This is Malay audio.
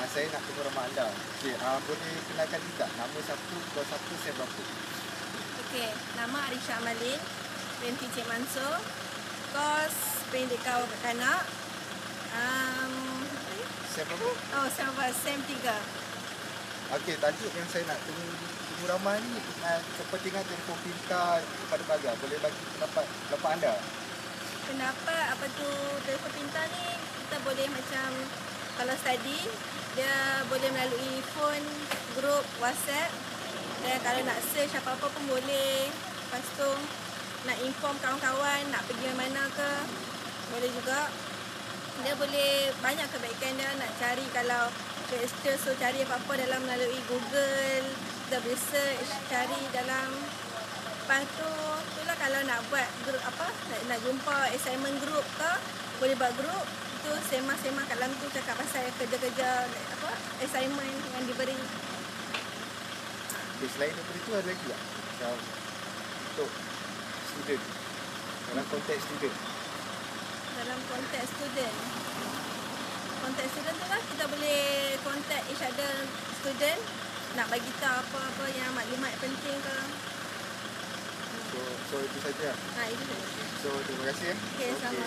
saya nak temu ramah anda. Okey, boleh kenalkan juga nama satu, kos satu, saya berapa? Okey, nama Arisha Amalin binti Cik Mansur. Kos Pendekau Kanak. Saya berapa? Oh, sama SEM 3. Okey, tajuk yang saya nak temu ramah ni kepentingan telefon pintar kepada pelanggan. Boleh bagi pendapat anda? Pendapat apa tu telefon pintar ni, kita boleh macam kalau study dia boleh melalui phone, grup WhatsApp, dan kalau nak search apa-apa pun boleh. Lepas tu nak inform kawan-kawan nak pergi mana ke boleh juga. Dia boleh banyak kebaikan dia, nak cari kalau register, so cari apa-apa dalam melalui Google, kita boleh search, cari dalam. Lepas tu, itulah kalau nak buat grup apa, nak jumpa assignment group ke, boleh buat grup. Itu sembang-sembang kat dalam tu cakap pasal kerja-kerja apa, assignment yang diberi. Okay, selain daripada itu ada lagi tak? Macam untuk student, dalam konteks student. Dalam konteks student tu lah kita boleh contact each other student, nak bagi tahu apa-apa yang maklumat penting ke. So itu saja. Itu saja. So terima kasih. Okay, sama.